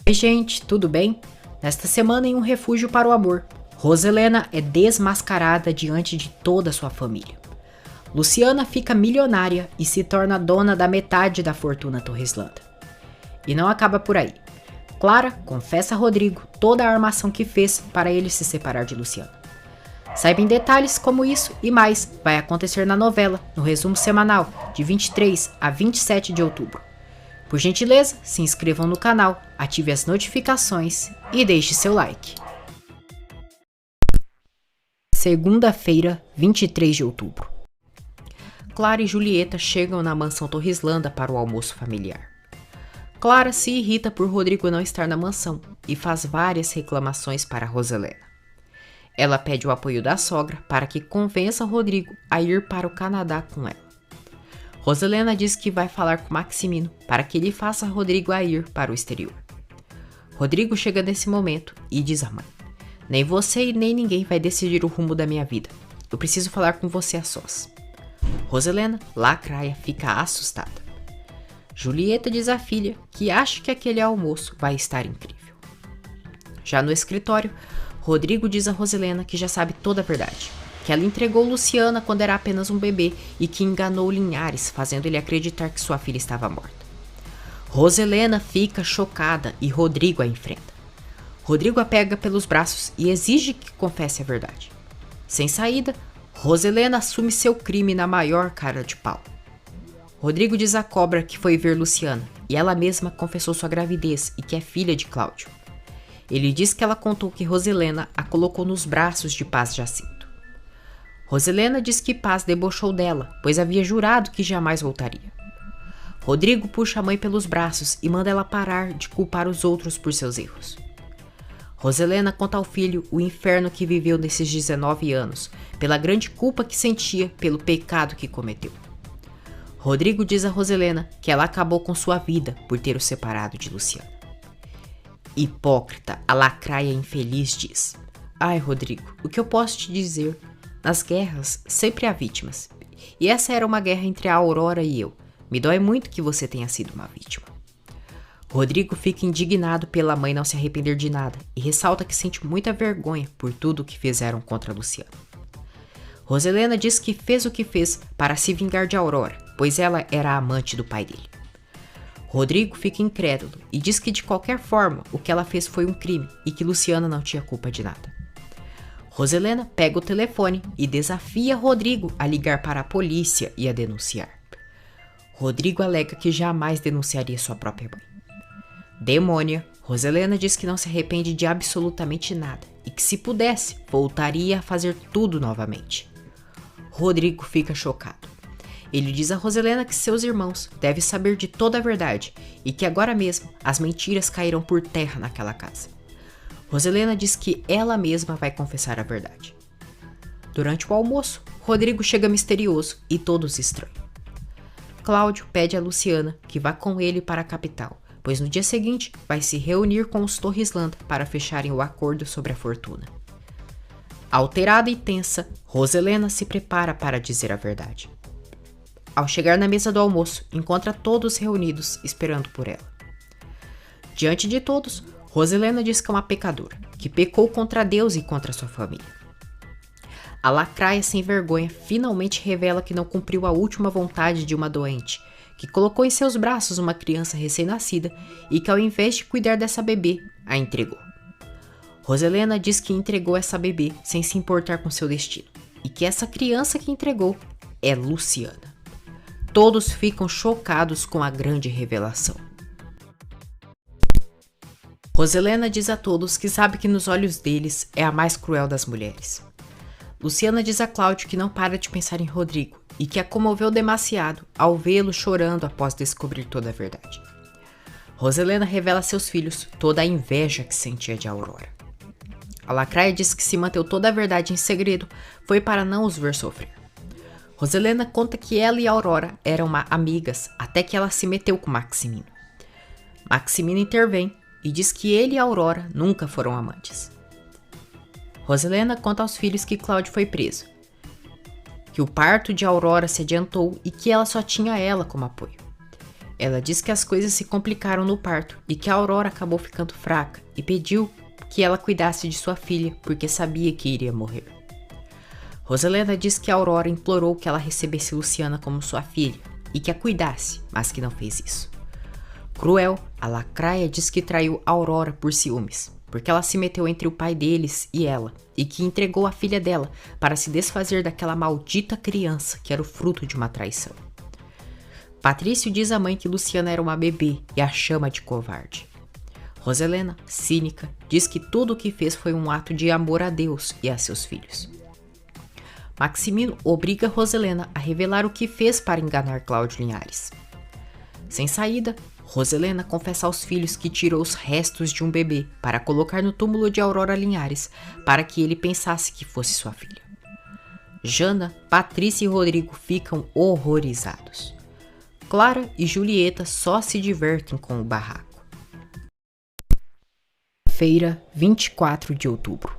Oi, gente, tudo bem? Nesta semana, em Um Refúgio para o Amor, Roselena é desmascarada diante de toda a sua família. Luciana fica milionária e se torna dona da metade da fortuna Torreslanda. E não acaba por aí. Clara confessa a Rodrigo toda a armação que fez para ele se separar de Luciana. Saiba em detalhes como isso e mais vai acontecer na novela, no resumo semanal, de 23 a 27 de outubro. Por gentileza, se inscrevam no canal, ative as notificações e deixe seu like. Segunda-feira, 23 de outubro. Clara e Julieta chegam na mansão Torreslanda para o almoço familiar. Clara se irrita por Rodrigo não estar na mansão e faz várias reclamações para Roselena. Ela pede o apoio da sogra para que convença Rodrigo a ir para o Canadá com ela. Roselena diz que vai falar com Maximino para que ele faça Rodrigo a ir para o exterior. Rodrigo chega nesse momento e diz à mãe: "Nem você e nem ninguém vai decidir o rumo da minha vida. Eu preciso falar com você a sós." Roselena, lacraia, fica assustada. Julieta diz à filha que acha que aquele almoço vai estar incrível. Já no escritório, Rodrigo diz a Roselena que já sabe toda a verdade, que ela entregou Luciana quando era apenas um bebê e que enganou Linhares, fazendo ele acreditar que sua filha estava morta. Roselena fica chocada e Rodrigo a enfrenta. Rodrigo a pega pelos braços e exige que confesse a verdade. Sem saída, Roselena assume seu crime na maior cara de pau. Rodrigo diz à cobra que foi ver Luciana e ela mesma confessou sua gravidez e que é filha de Cláudio. Ele diz que ela contou que Roselena a colocou nos braços de Paz Jacinto. Roselena diz que Paz debochou dela, pois havia jurado que jamais voltaria. Rodrigo puxa a mãe pelos braços e manda ela parar de culpar os outros por seus erros. Roselena conta ao filho o inferno que viveu nesses 19 anos, pela grande culpa que sentia pelo pecado que cometeu. Rodrigo diz a Roselena que ela acabou com sua vida por ter o separado de Luciana. Hipócrita, a lacraia infeliz diz: "Ai, Rodrigo, o que eu posso te dizer? Nas guerras sempre há vítimas. E essa era uma guerra entre a Aurora e eu. Me dói muito que você tenha sido uma vítima." Rodrigo fica indignado pela mãe não se arrepender de nada e ressalta que sente muita vergonha por tudo o que fizeram contra Luciana. Roselena diz que fez o que fez para se vingar de Aurora, pois ela era a amante do pai dele. Rodrigo fica incrédulo e diz que de qualquer forma o que ela fez foi um crime e que Luciana não tinha culpa de nada. Roselena pega o telefone e desafia Rodrigo a ligar para a polícia e a denunciar. Rodrigo alega que jamais denunciaria sua própria mãe. Demônia, Roselena diz que não se arrepende de absolutamente nada e que se pudesse, voltaria a fazer tudo novamente. Rodrigo fica chocado. Ele diz a Roselena que seus irmãos devem saber de toda a verdade e que agora mesmo as mentiras cairão por terra naquela casa. Roselena diz que ela mesma vai confessar a verdade. Durante o almoço, Rodrigo chega misterioso e todos estranham. Cláudio pede a Luciana que vá com ele para a capital, pois no dia seguinte vai se reunir com os Torreslanda para fecharem o acordo sobre a fortuna. Alterada e tensa, Roselena se prepara para dizer a verdade. Ao chegar na mesa do almoço, encontra todos reunidos esperando por ela. Diante de todos, Roselena diz que é uma pecadora, que pecou contra Deus e contra sua família. A lacraia sem vergonha finalmente revela que não cumpriu a última vontade de uma doente, que colocou em seus braços uma criança recém-nascida e que ao invés de cuidar dessa bebê, a entregou. Roselena diz que entregou essa bebê sem se importar com seu destino e que essa criança que entregou é Luciana. Todos ficam chocados com a grande revelação. Roselena diz a todos que sabe que nos olhos deles é a mais cruel das mulheres. Luciana diz a Cláudio que não para de pensar em Rodrigo e que a comoveu demasiado ao vê-lo chorando após descobrir toda a verdade. Roselena revela a seus filhos toda a inveja que sentia de Aurora. A lacraia diz que se manteve toda a verdade em segredo foi para não os ver sofrer. Roselena conta que ela e Aurora eram amigas até que ela se meteu com Maximino. Maximino intervém e diz que ele e Aurora nunca foram amantes. Roselena conta aos filhos que Cláudio foi preso, que o parto de Aurora se adiantou e que ela só tinha ela como apoio. Ela diz que as coisas se complicaram no parto e que a Aurora acabou ficando fraca e pediu que ela cuidasse de sua filha porque sabia que iria morrer. Roselena diz que a Aurora implorou que ela recebesse Luciana como sua filha e que a cuidasse, mas que não fez isso. Cruel, a lacraia diz que traiu a Aurora por ciúmes, porque ela se meteu entre o pai deles e ela, e que entregou a filha dela para se desfazer daquela maldita criança que era o fruto de uma traição. Patrício diz à mãe que Luciana era uma bebê e a chama de covarde. Roselena, cínica, diz que tudo o que fez foi um ato de amor a Deus e a seus filhos. Maximino obriga Roselena a revelar o que fez para enganar Cláudio Linhares. Sem saída, Roselena confessa aos filhos que tirou os restos de um bebê para colocar no túmulo de Aurora Linhares para que ele pensasse que fosse sua filha. Jana, Patrícia e Rodrigo ficam horrorizados. Clara e Julieta só se divertem com o barraco. Feira, 24 de outubro.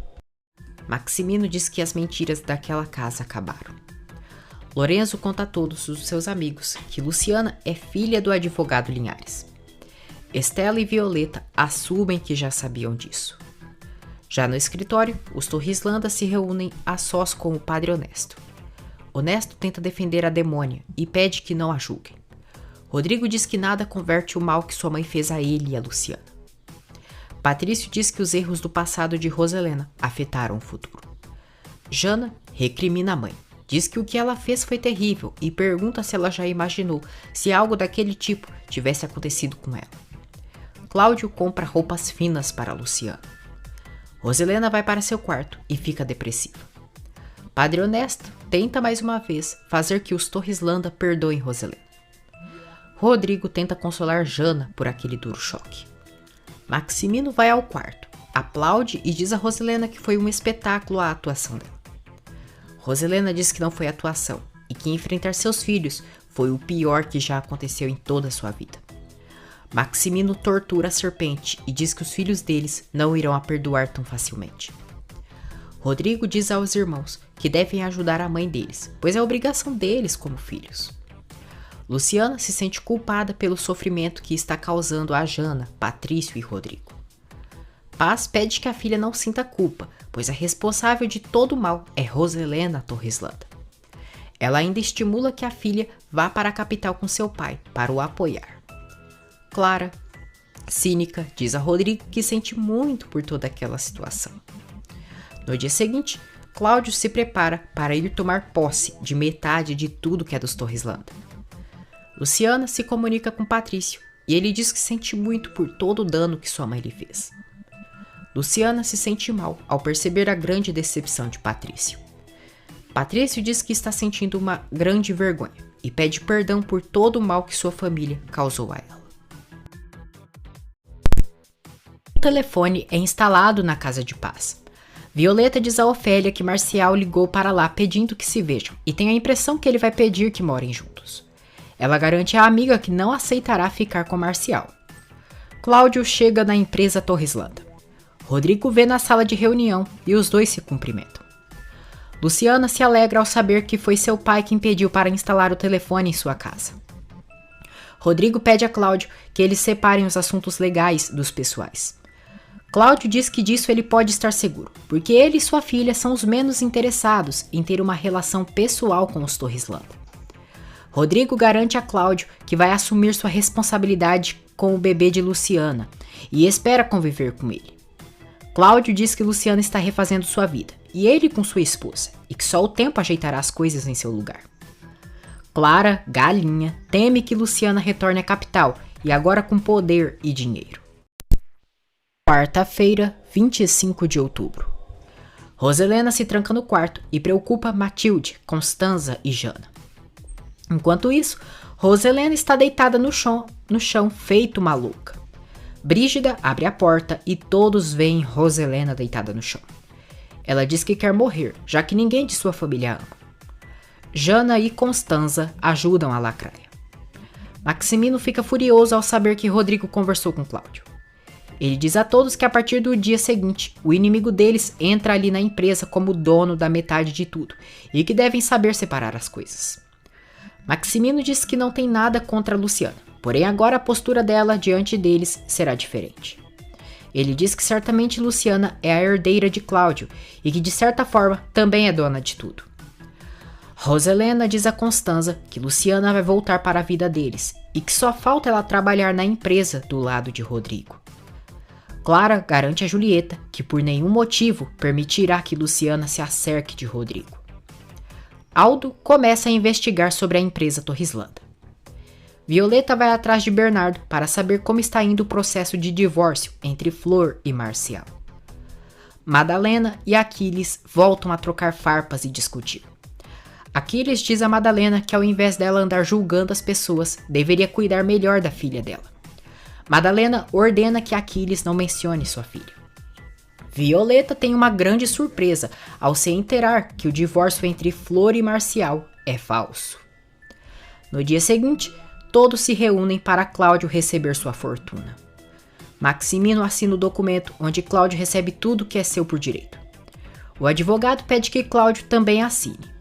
Maximino diz que as mentiras daquela casa acabaram. Lorenzo conta a todos os seus amigos que Luciana é filha do advogado Linhares. Estela e Violeta assumem que já sabiam disso. Já no escritório, os Torrislanda se reúnem a sós com o Padre Honesto. Honesto tenta defender a demônia e pede que não a julguem. Rodrigo diz que nada converte o mal que sua mãe fez a ele e a Luciana. Patrício diz que os erros do passado de Roselena afetaram o futuro. Jana recrimina a mãe. Diz que o que ela fez foi terrível e pergunta se ela já imaginou se algo daquele tipo tivesse acontecido com ela. Cláudio compra roupas finas para Luciana. Roselena vai para seu quarto e fica depressiva. Padre Honesto tenta mais uma vez fazer que os Torrislanda perdoem Roselena. Rodrigo tenta consolar Jana por aquele duro choque. Maximino vai ao quarto, aplaude e diz a Roselena que foi um espetáculo a atuação dela. Roselena diz que não foi atuação e que enfrentar seus filhos foi o pior que já aconteceu em toda a sua vida. Maximino tortura a serpente e diz que os filhos deles não irão a perdoar tão facilmente. Rodrigo diz aos irmãos que devem ajudar a mãe deles, pois é obrigação deles como filhos. Luciana se sente culpada pelo sofrimento que está causando a Jana, Patrício e Rodrigo. Paz pede que a filha não sinta culpa, pois a responsável de todo o mal é Roselena Torrislanda. Ela ainda estimula que a filha vá para a capital com seu pai, para o apoiar. Clara, cínica, diz a Rodrigo que sente muito por toda aquela situação. No dia seguinte, Cláudio se prepara para ir tomar posse de metade de tudo que é dos Torrislanda. Luciana se comunica com Patrício e ele diz que sente muito por todo o dano que sua mãe lhe fez. Luciana se sente mal ao perceber a grande decepção de Patrício. Patrício diz que está sentindo uma grande vergonha e pede perdão por todo o mal que sua família causou a ela. O telefone é instalado na casa de Paz. Violeta diz a Ofélia que Marcial ligou para lá pedindo que se vejam e tem a impressão que ele vai pedir que morem juntos. Ela garante à amiga que não aceitará ficar com Marcial. Cláudio chega na empresa Torrislanda. Rodrigo vê na sala de reunião e os dois se cumprimentam. Luciana se alegra ao saber que foi seu pai quem pediu para instalar o telefone em sua casa. Rodrigo pede a Cláudio que eles separem os assuntos legais dos pessoais. Cláudio diz que disso ele pode estar seguro, porque ele e sua filha são os menos interessados em ter uma relação pessoal com os Torrislanda. Rodrigo garante a Cláudio que vai assumir sua responsabilidade com o bebê de Luciana e espera conviver com ele. Cláudio diz que Luciana está refazendo sua vida, e ele com sua esposa, e que só o tempo ajeitará as coisas em seu lugar. Clara, galinha, teme que Luciana retorne à capital, e agora com poder e dinheiro. Quarta-feira, 25 de outubro. Roselena se tranca no quarto e preocupa Matilde, Constanza e Jana. Enquanto isso, Roselena está deitada no chão feito maluca. Brígida abre a porta e todos veem Roselena deitada no chão. Ela diz que quer morrer, já que ninguém de sua família a ama. Jana e Constanza ajudam a lacraia. Maximino fica furioso ao saber que Rodrigo conversou com Cláudio. Ele diz a todos que a partir do dia seguinte, o inimigo deles entra ali na empresa como dono da metade de tudo e que devem saber separar as coisas. Maximino diz que não tem nada contra Luciana, Porém agora a postura dela diante deles será diferente. Ele diz que certamente Luciana é a herdeira de Cláudio e que de certa forma também é dona de tudo. Roselena diz a Constanza que Luciana vai voltar para a vida deles e que só falta ela trabalhar na empresa do lado de Rodrigo. Clara garante a Julieta que por nenhum motivo permitirá que Luciana se acerque de Rodrigo. Aldo começa a investigar sobre a empresa Torrislanda. Violeta vai atrás de Bernardo para saber como está indo o processo de divórcio entre Flor e Marcial. Madalena e Aquiles voltam a trocar farpas e discutir. Aquiles diz a Madalena que ao invés dela andar julgando as pessoas, deveria cuidar melhor da filha dela. Madalena ordena que Aquiles não mencione sua filha. Violeta tem uma grande surpresa ao se enterar que o divórcio entre Flor e Marcial é falso. No dia seguinte, todos se reúnem para Cláudio receber sua fortuna. Maximino assina o documento onde Cláudio recebe tudo que é seu por direito. O advogado pede que Cláudio também assine.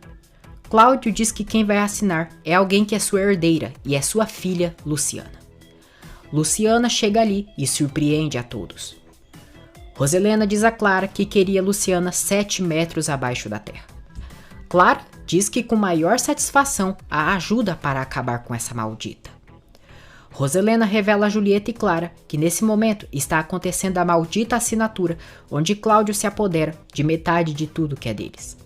Cláudio diz que quem vai assinar é alguém que é sua herdeira e é sua filha, Luciana. Luciana chega ali e surpreende a todos. Roselena diz a Clara que queria Luciana 7 metros abaixo da terra. Clara diz que com maior satisfação a ajuda para acabar com essa maldita. Roselena revela a Julieta e Clara que nesse momento está acontecendo a maldita assinatura onde Cláudio se apodera de metade de tudo que é deles.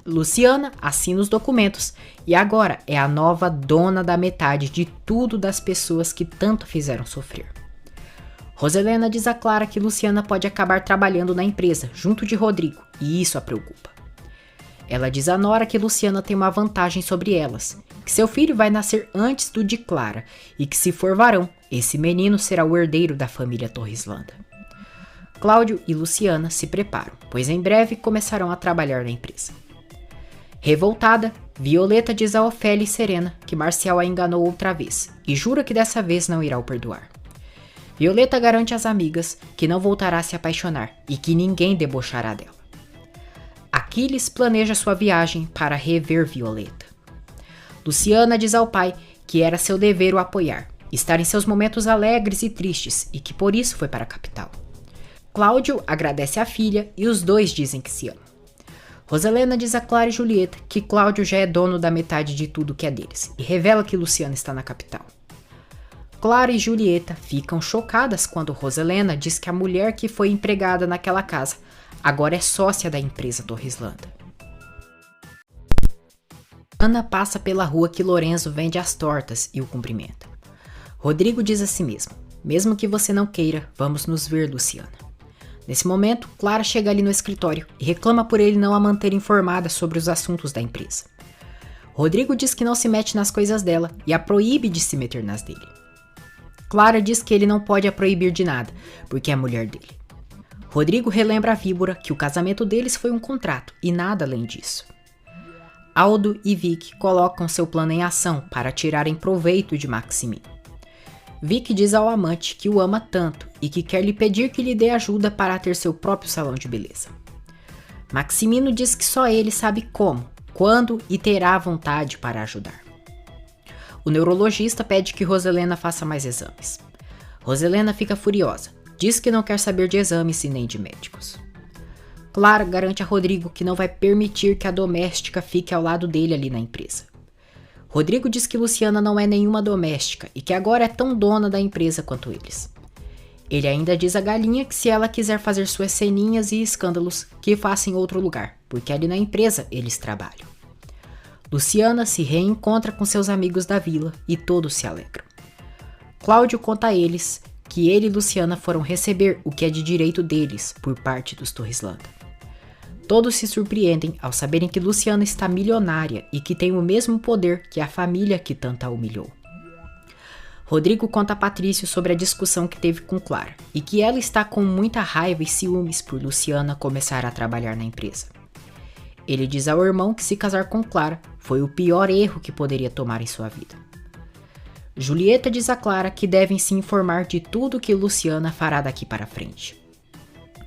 Luciana assina os documentos e agora é a nova dona da metade de tudo das pessoas que tanto fizeram sofrer. Roselena diz a Clara que Luciana pode acabar trabalhando na empresa junto de Rodrigo e isso a preocupa. Ela diz a Nora que Luciana tem uma vantagem sobre elas, que seu filho vai nascer antes do de Clara e que se for varão, esse menino será o herdeiro da família Torrislanda. Cláudio e Luciana se preparam, pois em breve começarão a trabalhar na empresa. Revoltada, Violeta diz a Ofélia e Serena que Marcial a enganou outra vez e jura que dessa vez não irá o perdoar. Violeta garante às amigas que não voltará a se apaixonar e que ninguém debochará dela. Aquiles planeja sua viagem para rever Violeta. Luciana diz ao pai que era seu dever o apoiar, estar em seus momentos alegres e tristes e que por isso foi para a capital. Cláudio agradece a filha e os dois dizem que se amam. Roselena diz a Clara e Julieta que Cláudio já é dono da metade de tudo que é deles e revela que Luciana está na capital. Clara e Julieta ficam chocadas quando Roselena diz que a mulher que foi empregada naquela casa agora é sócia da empresa Torrislanda. Ana passa pela rua que Lorenzo vende as tortas e o cumprimenta. Rodrigo diz a si mesmo: mesmo que você não queira, vamos nos ver, Luciana. Nesse momento, Clara chega ali no escritório e reclama por ele não a manter informada sobre os assuntos da empresa. Rodrigo diz que não se mete nas coisas dela e a proíbe de se meter nas dele. Clara diz que ele não pode a proibir de nada, porque é a mulher dele. Rodrigo relembra a víbora que o casamento deles foi um contrato e nada além disso. Aldo e Vic colocam seu plano em ação para tirarem proveito de Maximino. Vic diz ao amante que o ama tanto e que quer lhe pedir que lhe dê ajuda para ter seu próprio salão de beleza. Maximino diz que só ele sabe como, quando e terá vontade para ajudar. O neurologista pede que Roselena faça mais exames. Roselena fica furiosa, diz que não quer saber de exames e nem de médicos. Clara garante a Rodrigo que não vai permitir que a doméstica fique ao lado dele ali na empresa. Rodrigo diz que Luciana não é nenhuma doméstica e que agora é tão dona da empresa quanto eles. Ele ainda diz a Galinha que se ela quiser fazer suas ceninhas e escândalos, que faça em outro lugar, porque ali na empresa eles trabalham. Luciana se reencontra com seus amigos da vila e todos se alegram. Cláudio conta a eles que ele e Luciana foram receber o que é de direito deles por parte dos Torrislanda. Todos se surpreendem ao saberem que Luciana está milionária e que tem o mesmo poder que a família que tanto a humilhou. Rodrigo conta a Patrício sobre a discussão que teve com Clara e que ela está com muita raiva e ciúmes por Luciana começar a trabalhar na empresa. Ele diz ao irmão que se casar com Clara foi o pior erro que poderia tomar em sua vida. Julieta diz a Clara que devem se informar de tudo que Luciana fará daqui para frente.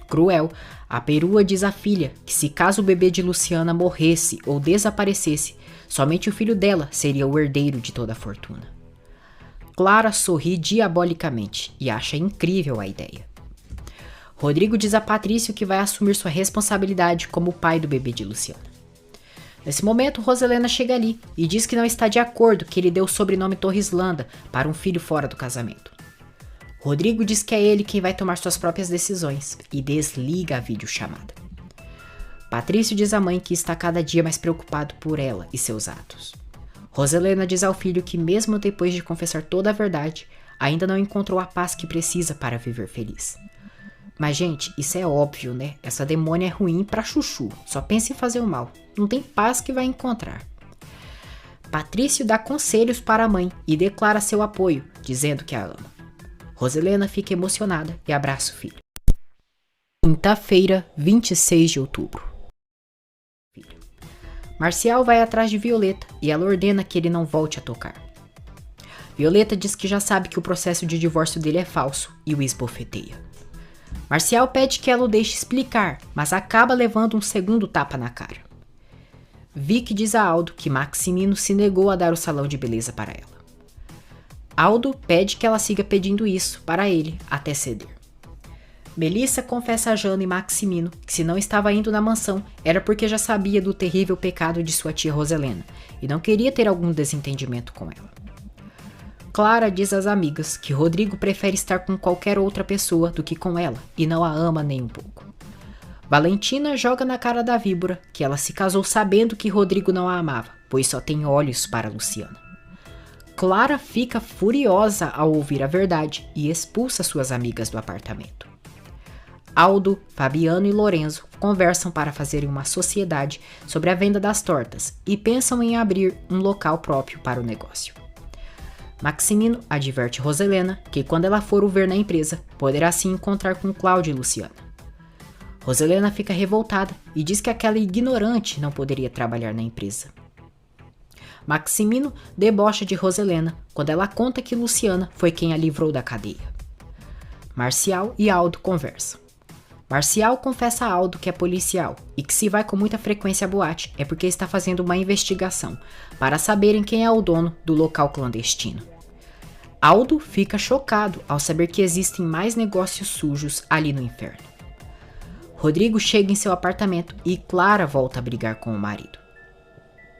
Cruel, a perua diz à filha que se caso o bebê de Luciana morresse ou desaparecesse, somente o filho dela seria o herdeiro de toda a fortuna. Clara sorri diabolicamente e acha incrível a ideia. Rodrigo diz a Patrício que vai assumir sua responsabilidade como pai do bebê de Luciana. Nesse momento, Roselena chega ali e diz que não está de acordo que ele dê o sobrenome Torreslanda para um filho fora do casamento. Rodrigo diz que é ele quem vai tomar suas próprias decisões e desliga a videochamada. Patrício diz à mãe que está cada dia mais preocupado por ela e seus atos. Roselena diz ao filho que mesmo depois de confessar toda a verdade, ainda não encontrou a paz que precisa para viver feliz. Mas, gente, isso é óbvio, né? Essa demônia é ruim pra chuchu, só pensa em fazer o mal. Não tem paz que vai encontrar. Patrício dá conselhos para a mãe e declara seu apoio, dizendo que a ama. Roselena fica emocionada e abraça o filho. Quinta-feira, 26 de outubro. Marcial vai atrás de Violeta e ela ordena que ele não volte a tocar. Violeta diz que já sabe que o processo de divórcio dele é falso e o esbofeteia. Marcial pede que ela o deixe explicar, mas acaba levando um segundo tapa na cara. Vicky diz a Aldo que Maximino se negou a dar o salão de beleza para ela. Aldo pede que ela siga pedindo isso para ele até ceder. Melissa confessa a Jana e Maximino que se não estava indo na mansão era porque já sabia do terrível pecado de sua tia Roselena e não queria ter algum desentendimento com ela. Clara diz às amigas que Rodrigo prefere estar com qualquer outra pessoa do que com ela e não a ama nem um pouco. Valentina joga na cara da víbora que ela se casou sabendo que Rodrigo não a amava, pois só tem olhos para Luciana. Clara fica furiosa ao ouvir a verdade e expulsa suas amigas do apartamento. Aldo, Fabiano e Lorenzo conversam para fazerem uma sociedade sobre a venda das tortas e pensam em abrir um local próprio para o negócio. Maximino adverte Roselena que quando ela for o ver na empresa, poderá se encontrar com Cláudio e Luciana. Roselena fica revoltada e diz que aquela ignorante não poderia trabalhar na empresa. Maximino debocha de Roselena quando ela conta que Luciana foi quem a livrou da cadeia. Marcial e Aldo conversam. Marcial confessa a Aldo que é policial e que se vai com muita frequência à boate é porque está fazendo uma investigação para saberem quem é o dono do local clandestino. Aldo fica chocado ao saber que existem mais negócios sujos ali no inferno. Rodrigo chega em seu apartamento e Clara volta a brigar com o marido.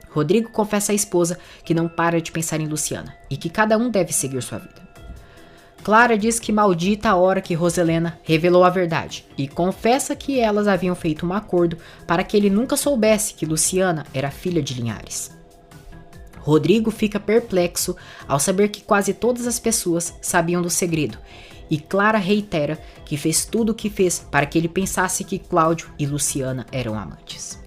Rodrigo confessa à esposa que não para de pensar em Luciana e que cada um deve seguir sua vida. Clara diz que maldita a hora que Roselena revelou a verdade e confessa que elas haviam feito um acordo para que ele nunca soubesse que Luciana era filha de Linhares. Rodrigo fica perplexo ao saber que quase todas as pessoas sabiam do segredo e Clara reitera que fez tudo o que fez para que ele pensasse que Cláudio e Luciana eram amantes.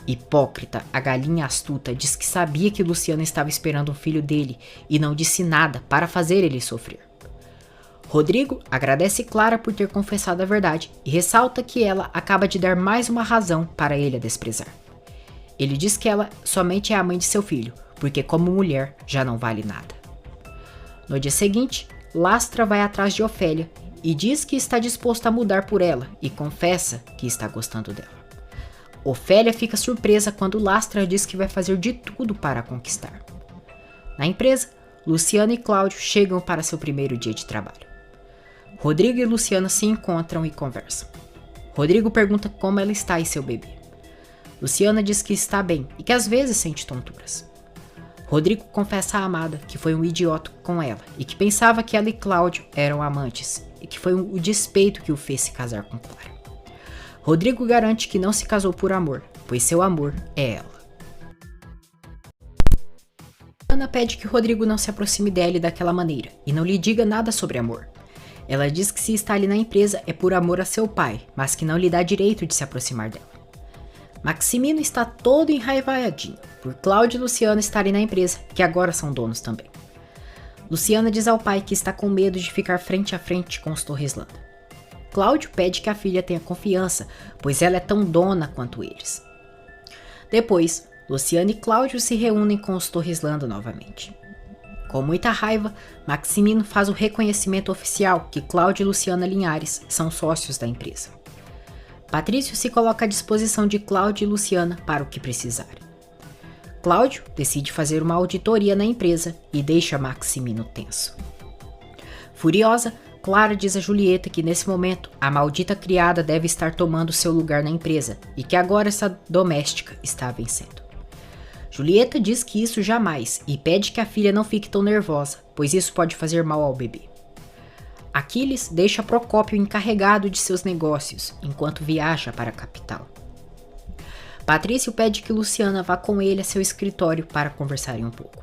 Hipócrita, a galinha astuta diz que sabia que Luciana estava esperando um filho dele e não disse nada para fazer ele sofrer. Rodrigo agradece Clara por ter confessado a verdade e ressalta que ela acaba de dar mais uma razão para ele a desprezar. Ele diz que ela somente é a mãe de seu filho, porque como mulher já não vale nada. No dia seguinte, Lastra vai atrás de Ofélia e diz que está disposto a mudar por ela e confessa que está gostando dela. Ofélia fica surpresa quando Lastra diz que vai fazer de tudo para a conquistar. Na empresa, Luciana e Cláudio chegam para seu primeiro dia de trabalho. Rodrigo e Luciana se encontram e conversam. Rodrigo pergunta como ela está e seu bebê. Luciana diz que está bem e que às vezes sente tonturas. Rodrigo confessa à amada que foi um idiota com ela e que pensava que ela e Cláudio eram amantes e que foi o despeito que o fez se casar com Clara. Rodrigo garante que não se casou por amor, pois seu amor é ela. Ana pede que Rodrigo não se aproxime dela daquela maneira e não lhe diga nada sobre amor. Ela diz que se está ali na empresa é por amor a seu pai, mas que não lhe dá direito de se aproximar dela. Maximino está todo enraivadinho por Cláudio e Luciana estarem na empresa, que agora são donos também. Luciana diz ao pai que está com medo de ficar frente a frente com os Torreslanda. Cláudio pede que a filha tenha confiança, pois ela é tão dona quanto eles. Depois, Luciana e Cláudio se reúnem com os Torreslanda novamente. Com muita raiva, Maximino faz o reconhecimento oficial que Cláudio e Luciana Linhares são sócios da empresa. Patrício se coloca à disposição de Cláudio e Luciana para o que precisarem. Cláudio decide fazer uma auditoria na empresa e deixa Maximino tenso. Furiosa, Clara diz a Julieta que nesse momento a maldita criada deve estar tomando seu lugar na empresa e que agora essa doméstica está vencendo. Julieta diz que isso jamais e pede que a filha não fique tão nervosa, pois isso pode fazer mal ao bebê. Aquiles deixa Procópio encarregado de seus negócios enquanto viaja para a capital. Patrício pede que Luciana vá com ele a seu escritório para conversarem um pouco.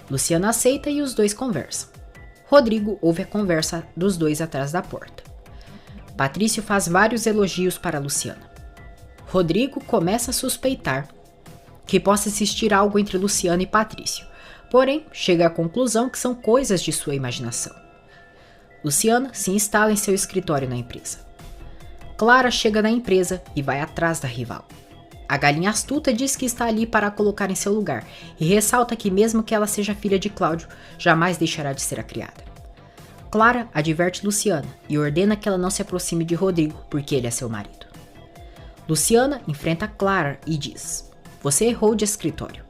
Luciana aceita e os dois conversam. Rodrigo ouve a conversa dos dois atrás da porta. Patrício faz vários elogios para Luciana. Rodrigo começa a suspeitar que possa existir algo entre Luciana e Patrício, porém chega à conclusão que são coisas de sua imaginação. Luciana se instala em seu escritório na empresa. Clara chega na empresa e vai atrás da rival. A galinha astuta diz que está ali para a colocar em seu lugar e ressalta que mesmo que ela seja filha de Cláudio, jamais deixará de ser a criada. Clara adverte Luciana e ordena que ela não se aproxime de Rodrigo porque ele é seu marido. Luciana enfrenta Clara e diz: "Você errou de escritório.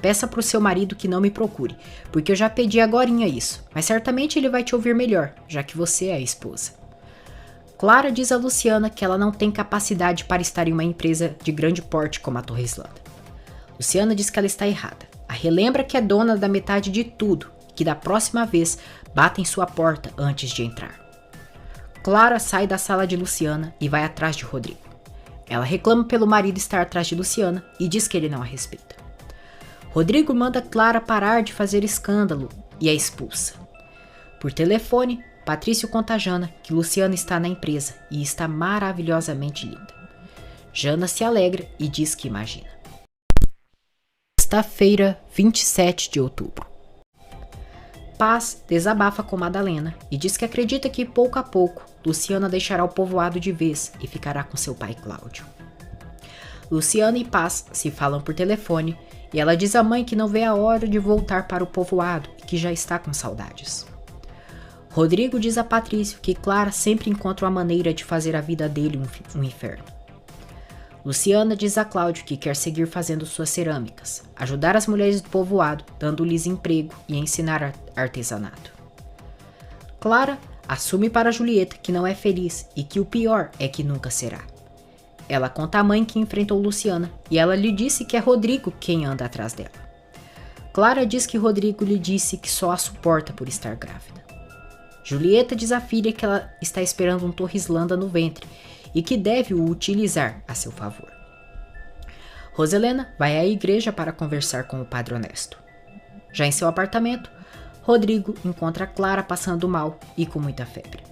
Peça para o seu marido que não me procure, porque eu já pedi agorinha isso, mas certamente ele vai te ouvir melhor, já que você é a esposa." Clara diz a Luciana que ela não tem capacidade para estar em uma empresa de grande porte como a Torre Islândia. Luciana diz que ela está errada. A relembra que é dona da metade de tudo e que da próxima vez bata em sua porta antes de entrar. Clara sai da sala de Luciana e vai atrás de Rodrigo. Ela reclama pelo marido estar atrás de Luciana e diz que ele não a respeita. Rodrigo manda Clara parar de fazer escândalo e a expulsa. Por telefone, Patrício conta a Jana que Luciana está na empresa e está maravilhosamente linda. Jana se alegra e diz que imagina. Sexta-feira, 27 de outubro. Paz desabafa com Madalena e diz que acredita que pouco a pouco Luciana deixará o povoado de vez e ficará com seu pai Cláudio. Luciana e Paz se falam por telefone e ela diz à mãe que não vê a hora de voltar para o povoado e que já está com saudades. Rodrigo diz a Patrício que Clara sempre encontra uma maneira de fazer a vida dele um inferno. Luciana diz a Cláudio que quer seguir fazendo suas cerâmicas, ajudar as mulheres do povoado, dando-lhes emprego e ensinar artesanato. Clara assume para Julieta que não é feliz e que o pior é que nunca será. Ela conta à mãe que enfrentou Luciana e ela lhe disse que é Rodrigo quem anda atrás dela. Clara diz que Rodrigo lhe disse que só a suporta por estar grávida. Julieta diz à filha que ela está esperando um Torre Islândia no ventre e que deve o utilizar a seu favor. Roselena vai à igreja para conversar com o Padre Honesto. Já em seu apartamento, Rodrigo encontra Clara passando mal e com muita febre.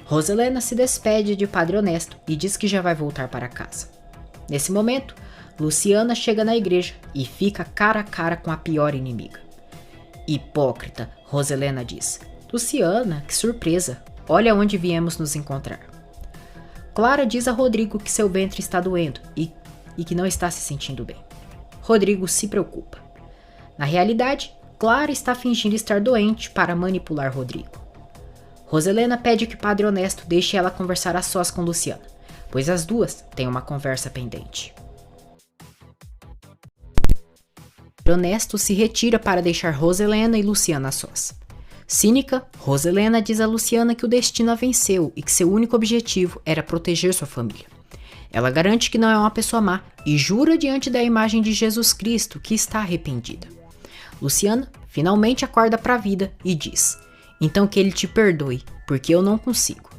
Roselena se despede de Padre Honesto e diz que já vai voltar para casa. Nesse momento, Luciana chega na igreja e fica cara a cara com a pior inimiga. Hipócrita, Roselena diz. Luciana, que surpresa! Olha onde viemos nos encontrar. Clara diz a Rodrigo que seu ventre está doendo e que não está se sentindo bem. Rodrigo se preocupa. Na realidade, Clara está fingindo estar doente para manipular Rodrigo. Roselena pede que o Padre Honesto deixe ela conversar a sós com Luciana, pois as duas têm uma conversa pendente. O Padre Honesto se retira para deixar Roselena e Luciana a sós. Cínica, Roselena diz a Luciana que o destino a venceu e que seu único objetivo era proteger sua família. Ela garante que não é uma pessoa má e jura diante da imagem de Jesus Cristo que está arrependida. Luciana finalmente acorda para a vida e diz: "Então que ele te perdoe, porque eu não consigo."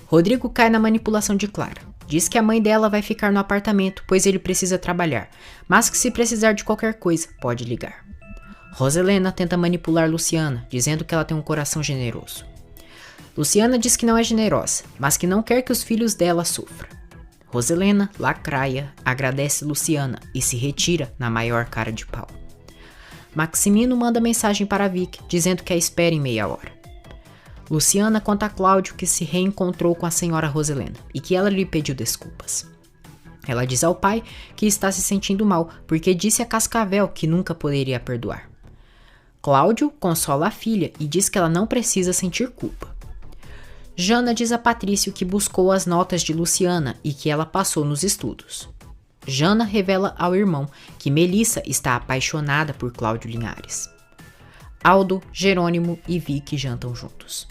Rodrigo cai na manipulação de Clara. Diz que a mãe dela vai ficar no apartamento, pois ele precisa trabalhar, mas que se precisar de qualquer coisa, pode ligar. Roselena tenta manipular Luciana, dizendo que ela tem um coração generoso. Luciana diz que não é generosa, mas que não quer que os filhos dela sofram. Roselena, lacraia, agradece Luciana e se retira na maior cara de pau. Maximino manda mensagem para Vic, dizendo que a espera em meia hora. Luciana conta a Cláudio que se reencontrou com a senhora Roselena e que ela lhe pediu desculpas. Ela diz ao pai que está se sentindo mal porque disse a Cascavel que nunca poderia perdoar. Cláudio consola a filha e diz que ela não precisa sentir culpa. Jana diz a Patrício que buscou as notas de Luciana e que ela passou nos estudos. Jana revela ao irmão que Melissa está apaixonada por Cláudio Linhares. Aldo, Jerônimo e Vic jantam juntos.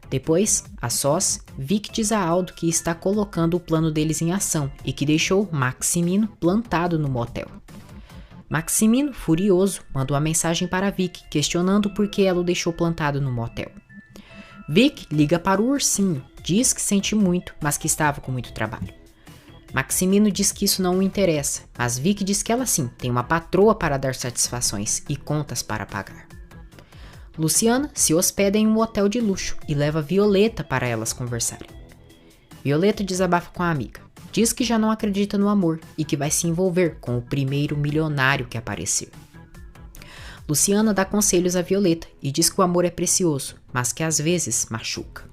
Depois, a sós, Vic diz a Aldo que está colocando o plano deles em ação e que deixou Maximino plantado no motel. Maximino, furioso, manda uma mensagem para Vic questionando por que ela o deixou plantado no motel. Vic liga para o ursinho, diz que sente muito, mas que estava com muito trabalho. Maximino diz que isso não o interessa, mas Vic diz que ela sim tem uma patroa para dar satisfações e contas para pagar. Luciana se hospeda em um hotel de luxo e leva Violeta para elas conversarem. Violeta desabafa com a amiga, diz que já não acredita no amor e que vai se envolver com o primeiro milionário que aparecer. Luciana dá conselhos a Violeta e diz que o amor é precioso, mas que às vezes machuca.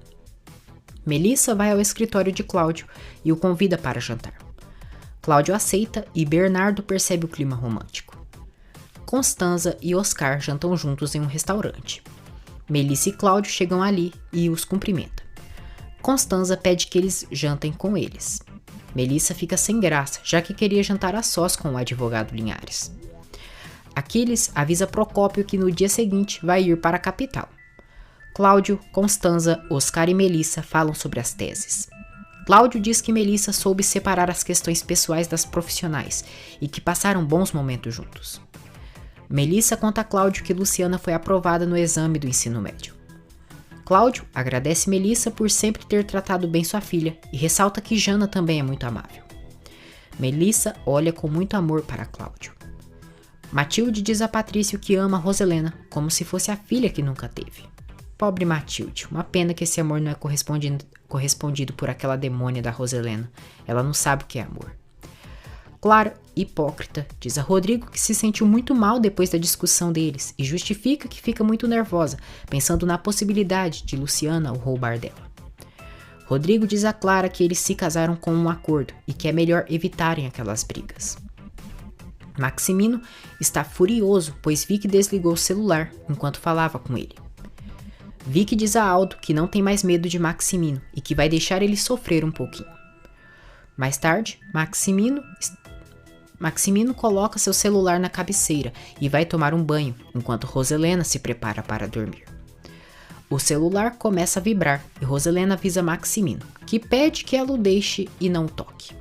Melissa vai ao escritório de Cláudio e o convida para jantar. Cláudio aceita e Bernardo percebe o clima romântico. Constanza e Oscar jantam juntos em um restaurante. Melissa e Cláudio chegam ali e os cumprimenta. Constanza pede que eles jantem com eles. Melissa fica sem graça, já que queria jantar a sós com o advogado Linhares. Aquiles avisa Procópio que no dia seguinte vai ir para a capital. Cláudio, Constanza, Oscar e Melissa falam sobre as teses. Cláudio diz que Melissa soube separar as questões pessoais das profissionais e que passaram bons momentos juntos. Melissa conta a Cláudio que Luciana foi aprovada no exame do ensino médio. Cláudio agradece Melissa por sempre ter tratado bem sua filha e ressalta que Jana também é muito amável. Melissa olha com muito amor para Cláudio. Matilde diz a Patrício que ama Roselena como se fosse a filha que nunca teve. Pobre Matilde, uma pena que esse amor não é correspondido por aquela demônia da Roselena. Ela não sabe o que é amor. Clara, hipócrita, diz a Rodrigo que se sentiu muito mal depois da discussão deles e justifica que fica muito nervosa, pensando na possibilidade de Luciana o roubar dela. Rodrigo diz a Clara que eles se casaram com um acordo e que é melhor evitarem aquelas brigas. Maximino está furioso, pois Vic desligou o celular enquanto falava com ele. Vic diz a Aldo que não tem mais medo de Maximino e que vai deixar ele sofrer um pouquinho. Mais tarde, Maximino coloca seu celular na cabeceira e vai tomar um banho, enquanto Roselena se prepara para dormir. O celular começa a vibrar e Roselena avisa Maximino, que pede que ela o deixe e não o toque.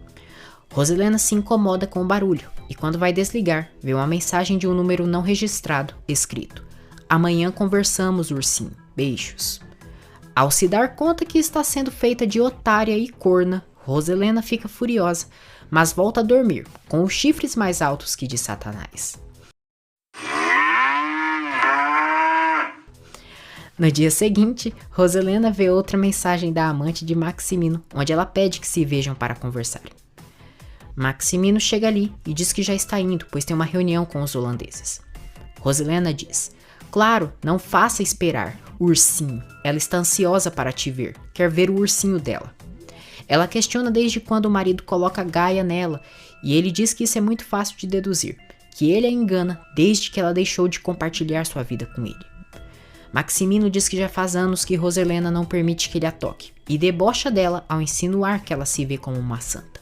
Roselena se incomoda com o barulho e quando vai desligar, vê uma mensagem de um número não registrado, escrito: "Amanhã conversamos, ursinho. Beijos." Ao se dar conta que está sendo feita de otária e corna, Roselena fica furiosa, mas volta a dormir, com os chifres mais altos que de Satanás. No dia seguinte, Roselena vê outra mensagem da amante de Maximino, onde ela pede que se vejam para conversar. Maximino chega ali e diz que já está indo, pois tem uma reunião com os holandeses. Roselena diz: "Claro, não faça esperar, ursinho. Ela está ansiosa para te ver, quer ver o ursinho dela." Ela questiona desde quando o marido coloca Gaia nela, e ele diz que isso é muito fácil de deduzir, que ele a engana desde que ela deixou de compartilhar sua vida com ele. Maximino diz que já faz anos que Roselena não permite que ele a toque, e debocha dela ao insinuar que ela se vê como uma santa.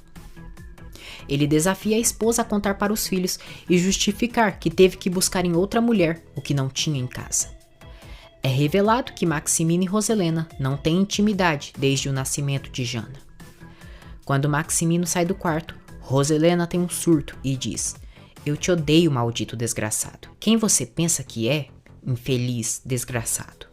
Ele desafia a esposa a contar para os filhos e justificar que teve que buscar em outra mulher o que não tinha em casa. É revelado que Maximino e Roselena não têm intimidade desde o nascimento de Jana. Quando Maximino sai do quarto, Roselena tem um surto e diz: "Eu te odeio, maldito desgraçado. Quem você pensa que é? Infeliz desgraçado."